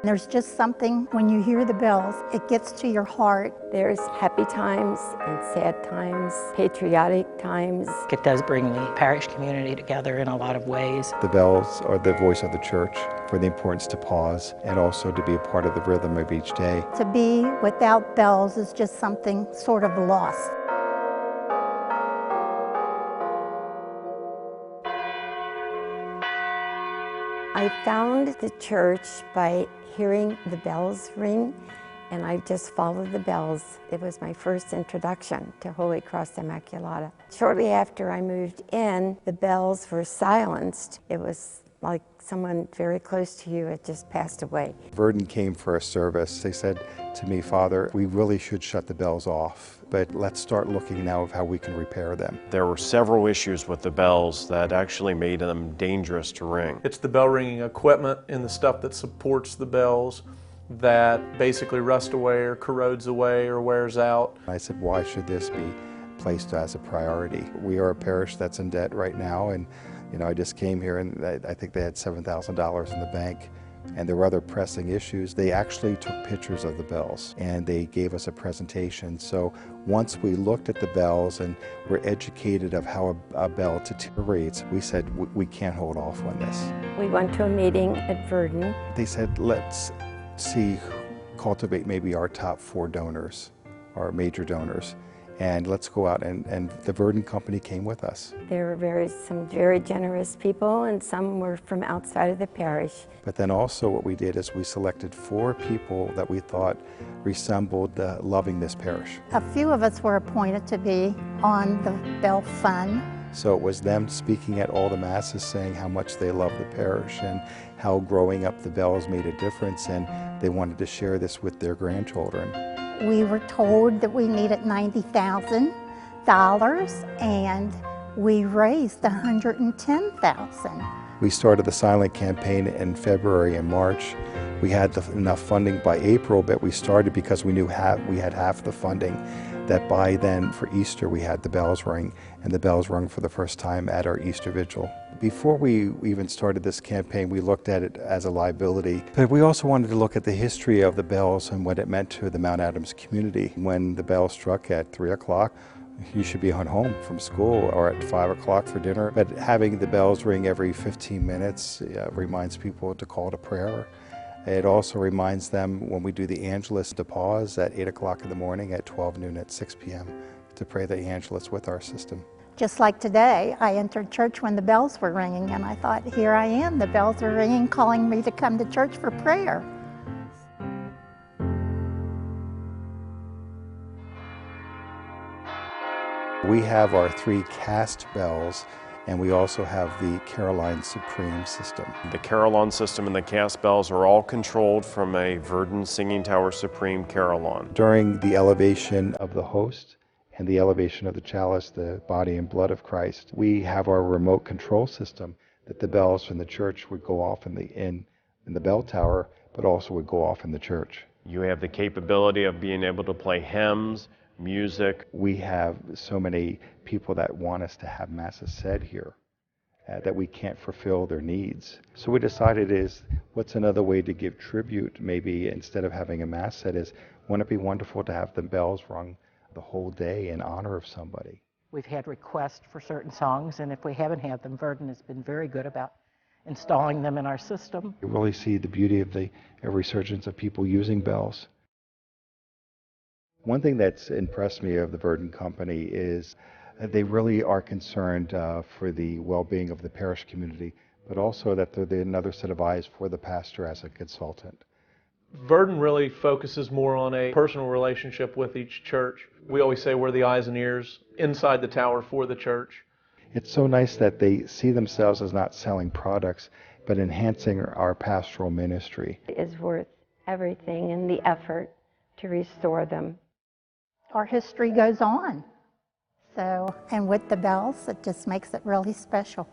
There's just something, when you hear the bells, it gets to your heart. There's happy times and sad times, patriotic times. It does bring the parish community together in a lot of ways. The bells are the voice of the church for the importance to pause and also to be a part of the rhythm of each day. To be without bells is just something sort of lost. I found the church by hearing the bells ring, and I just followed the bells. It was my first introduction to Holy Cross-Immaculata. Shortly after I moved in, the bells were silenced. It was like someone very close to you had just passed away. Verdin came for a service. They said to me, "Father, we really should shut the bells off, but let's start looking now of how we can repair them." There were several issues with the bells that actually made them dangerous to ring. It's the bell ringing equipment and the stuff that supports the bells that basically rusts away or corrodes away or wears out. I said, why should this be placed as a priority? We are a parish that's in debt right now, and I just came here and I think they had $7,000 in the bank, and there were other pressing issues. They actually took pictures of the bells and they gave us a presentation. So once we looked at the bells and were educated of how a bell deteriorates, we said we can't hold off on this. We went to a meeting at Verdin. They said, let's cultivate maybe our top 4 donors, our major donors, and let's go out, and the Verdin Company came with us. There were some very generous people, and some were from outside of the parish. But then also what we did is we selected 4 people that we thought resembled loving this parish. A few of us were appointed to be on the Bell Fund. So it was them speaking at all the masses saying how much they love the parish and how growing up the bells made a difference, and they wanted to share this with their grandchildren. We were told that we needed $90,000 and we raised $110,000. We started the silent campaign in February and March. We had enough funding by April, but we started because we knew we had half the funding, that by then for Easter we had the bells ring, and the bells rung for the first time at our Easter Vigil. Before we even started this campaign, we looked at it as a liability, but we also wanted to look at the history of the bells and what it meant to the Mount Adams community. When the bell struck at 3 o'clock, you should be on home from school, or at 5 o'clock for dinner. But having the bells ring every 15 minutes reminds people to call to prayer. It also reminds them when we do the Angelus to pause at 8 o'clock in the morning, at 12 noon, at 6 p.m. to pray the Angelus with our system. Just like today, I entered church when the bells were ringing, and I thought, here I am, the bells are ringing, calling me to come to church for prayer. We have our 3 cast bells, and we also have the Caroline Supreme system. The Carillon system and the cast bells are all controlled from a Verdin Singing Tower Supreme Carillon. During the elevation of the host and the elevation of the chalice, the body and blood of Christ, we have our remote control system that the bells from the church would go off in the bell tower, but also would go off in the church. You have the capability of being able to play hymns, music. We have so many people that want us to have masses said here that we can't fulfill their needs. So we decided what's another way to give tribute, maybe instead of having a mass said, wouldn't it be wonderful to have the bells rung the whole day in honor of somebody? We've had requests for certain songs, and if we haven't had them, Verdin has been very good about installing them in our system. You really see the beauty of the resurgence of people using bells. One thing that's impressed me of the Verdin Company is that they really are concerned for the well-being of the parish community, but also that they're another set of eyes for the pastor as a consultant. Verdin really focuses more on a personal relationship with each church. We always say we're the eyes and ears inside the tower for the church. It's so nice that they see themselves as not selling products, but enhancing our pastoral ministry. It is worth everything and the effort to restore them. Our history goes on. So, and with the bells, it just makes it really special.